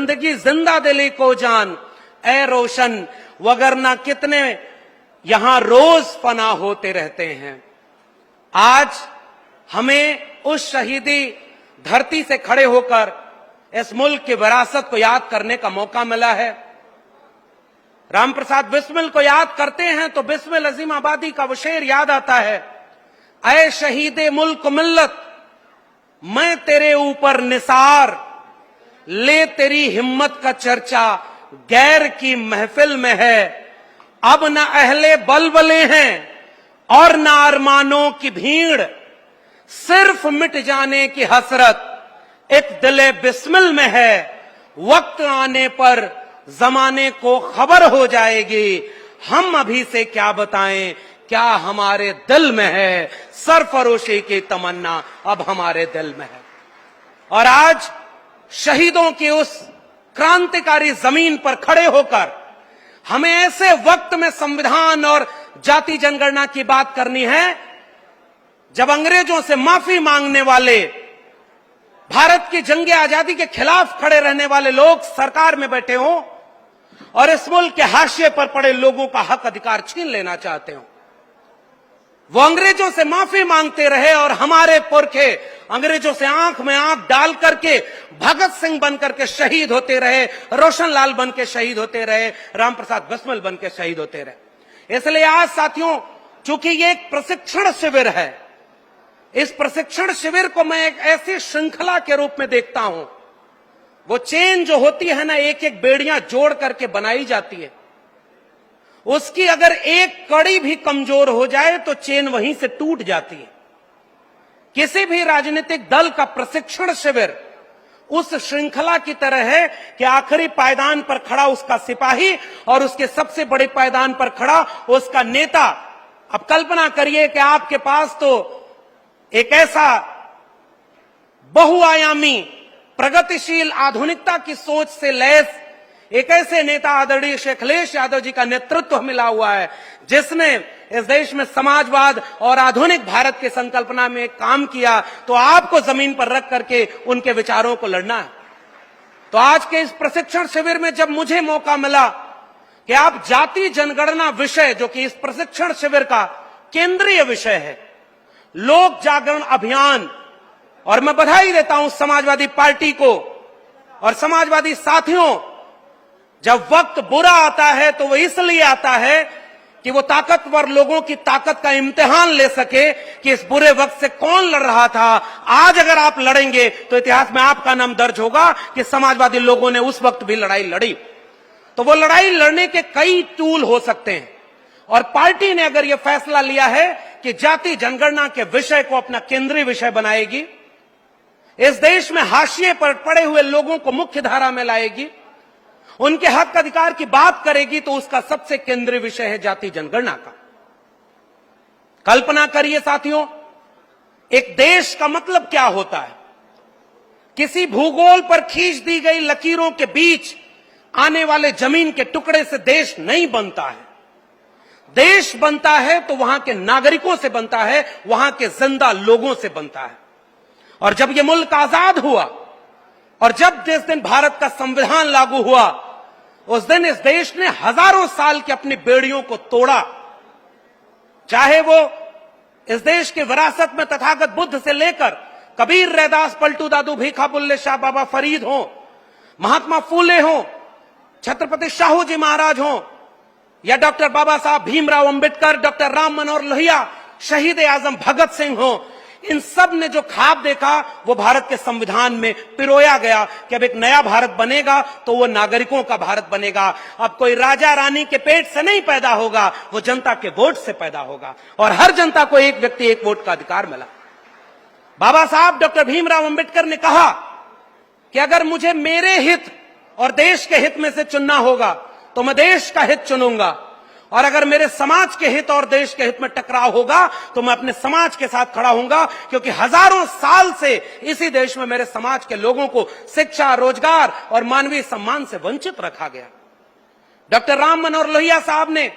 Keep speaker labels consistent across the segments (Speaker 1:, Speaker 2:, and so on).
Speaker 1: जिंदगी जिंदा दिली को जान, ए रोशन वगरना कितने यहां रोज फना होते रहते हैं। आज हमें उस शहीदी धरती से खड़े होकर इस मुल्क की विरासत को याद करने का मौका मिला है। राम प्रसाद बिस्मिल को याद करते हैं तो बिस्मिल अजीम आबादी का वो शेर याद आता है, ऐ शहीदे मुल्क मिल्लत मैं तेरे ऊपर निसार, ले तेरी हिम्मत का चर्चा गैर की महफिल में है। अब न अहले बलबले हैं और न अरमानों की भीड़, सिर्फ मिट जाने की हसरत एक दिले बिस्मिल में है। वक्त आने पर जमाने को खबर हो जाएगी, हम अभी से क्या बताएं क्या हमारे दिल में है। सरफरोशी की तमन्ना अब हमारे दिल में है। और आज शहीदों की उस क्रांतिकारी जमीन पर खड़े होकर हमें ऐसे वक्त में संविधान और जाति जनगणना की बात करनी है जब अंग्रेजों से माफी मांगने वाले, भारत की जंग आजादी के खिलाफ खड़े रहने वाले लोग सरकार में बैठे हों और इस मुल्क के हाशिए पर पड़े लोगों का हक अधिकार छीन लेना चाहते हो। वो अंग्रेजों से माफी मांगते रहे और हमारे पुरखे अंग्रेजों से आंख में आंख डाल करके भगत सिंह बनकर के शहीद होते रहे, रोशन लाल बन के शहीद होते रहे, राम प्रसाद बिस्मिल बन के शहीद होते रहे। इसलिए आज साथियों, चूंकि ये एक प्रशिक्षण शिविर है, इस प्रशिक्षण शिविर को मैं एक ऐसी श्रृंखला के रूप में देखता हूं। वो चेन जो होती है ना, एक एक बेड़ियां जोड़ करके बनाई जाती है, उसकी अगर एक कड़ी भी कमजोर हो जाए तो चेन वहीं से टूट जाती है। किसी भी राजनीतिक दल का प्रशिक्षण शिविर उस श्रृंखला की तरह है कि आखिरी पायदान पर खड़ा उसका सिपाही और उसके सबसे बड़े पायदान पर खड़ा उसका नेता। अब कल्पना करिए कि आपके पास तो एक ऐसा बहुआयामी प्रगतिशील आधुनिकता की सोच से लैस एक ऐसे नेता आदरणीय शेख अखिलेश यादव जी का नेतृत्व मिला हुआ है, जिसने इस देश में समाजवाद और आधुनिक भारत की संकल्पना में काम किया। तो आपको जमीन पर रख करके उनके विचारों को लड़ना है। तो आज के इस प्रशिक्षण शिविर में जब मुझे मौका मिला कि आप जाति जनगणना विषय, जो कि इस प्रशिक्षण शिविर का केंद्रीय विषय है, लोक जागरण अभियान, और मैं बधाई देता हूं समाजवादी पार्टी को और समाजवादी साथियों, जब वक्त बुरा आता है तो वो इसलिए आता है कि वो ताकतवर लोगों की ताकत का इम्तिहान ले सके कि इस बुरे वक्त से कौन लड़ रहा था। आज अगर आप लड़ेंगे तो इतिहास में आपका नाम दर्ज होगा कि समाजवादी लोगों ने उस वक्त भी लड़ाई लड़ी। तो वो लड़ाई लड़ने के कई टूल हो सकते हैं और पार्टी ने अगर यह फैसला लिया है कि जाति जनगणना के विषय को अपना केंद्रीय विषय बनाएगी, इस देश में हाशिए पर पड़े हुए लोगों को मुख्य धारा में लाएगी, उनके हक अधिकार की बात करेगी, तो उसका सबसे केंद्रीय विषय है जाति जनगणना का। कल्पना करिए साथियों, एक देश का मतलब क्या होता है। किसी भूगोल पर खींच दी गई लकीरों के बीच आने वाले जमीन के टुकड़े से देश नहीं बनता है। देश बनता है तो वहां के नागरिकों से बनता है, वहां के जिंदा लोगों से बनता है। और जब यह मुल्क आजाद हुआ और जब जिस दिन भारत का संविधान लागू हुआ, उस दिन इस देश ने हजारों साल की अपनी बेड़ियों को तोड़ा। चाहे वो इस देश की विरासत में तथागत बुद्ध से लेकर कबीर, रैदास, पलटू दादू, भीखा बुल्ले शाह, बाबा फरीद हो, महात्मा फूले हो, छत्रपति शाहू जी महाराज हो, या डॉक्टर बाबा साहब भीमराव अंबेडकर, डॉक्टर राम मनोहर लोहिया, शहीद आजम भगत सिंह हो, इन सब ने जो ख्वाब देखा वो भारत के संविधान में पिरोया गया कि अब एक नया भारत बनेगा तो वो नागरिकों का भारत बनेगा। अब कोई राजा रानी के पेट से नहीं पैदा होगा, वो जनता के वोट से पैदा होगा और हर जनता को एक व्यक्ति एक वोट का अधिकार मिला। बाबा साहब डॉक्टर भीमराव अंबेडकर ने कहा कि अगर मुझे मेरे हित और देश के हित में से चुनना होगा तो मैं देश का हित चुनूंगा, और अगर मेरे समाज के हित और देश के हित में टकराव होगा तो मैं अपने समाज के साथ खड़ा हूंगा, क्योंकि हजारों साल से इसी देश में मेरे समाज के लोगों को शिक्षा, रोजगार और मानवीय सम्मान से वंचित रखा गया। डॉक्टर राम मनोहर लोहिया साहब ने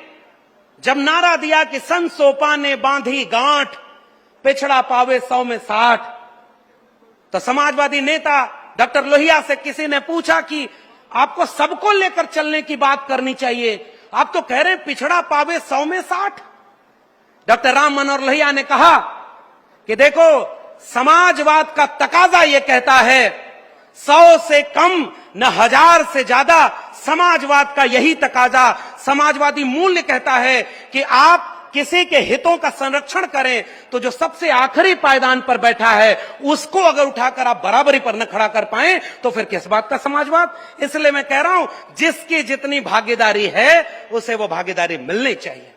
Speaker 1: जब नारा दिया कि सन सोपा ने बांधी गांठ, पिछड़ा पावे 100 में 60, तो समाजवादी नेता डॉक्टर लोहिया से किसी ने पूछा कि आपको सबको लेकर चलने की बात करनी चाहिए। आप तो कह रहे हैं पिछड़ा पावे 100 में 60। डॉक्टर राम मनोहर लोहिया ने कहा कि देखो समाजवाद का तकाजा यह कहता है 100 से कम न 1000 से ज्यादा, समाजवाद का यही तकाजा, समाजवादी मूल्य कहता है कि आप किसी के हितों का संरक्षण करें तो जो सबसे आखिरी पायदान पर बैठा है उसको अगर उठाकर आप बराबरी पर न खड़ा कर पाए तो फिर किस बात का समाजवाद। इसलिए मैं कह रहा हूं जिसकी जितनी भागीदारी है उसे वो भागीदारी मिलनी चाहिए।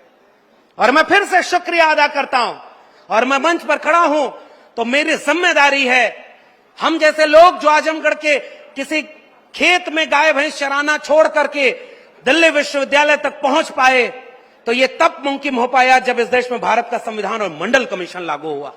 Speaker 1: और मैं फिर से शुक्रिया अदा करता हूं, और मैं मंच पर खड़ा हूं तो मेरी जिम्मेदारी है, हम जैसे लोग जो आजमगढ़ के किसी खेत में गाय भैंस चराना छोड़ करके दिल्ली विश्वविद्यालय तक पहुंच पाए तो ये तब मुमकिन हो पाया जब इस देश में भारत का संविधान और मंडल कमीशन लागू हुआ।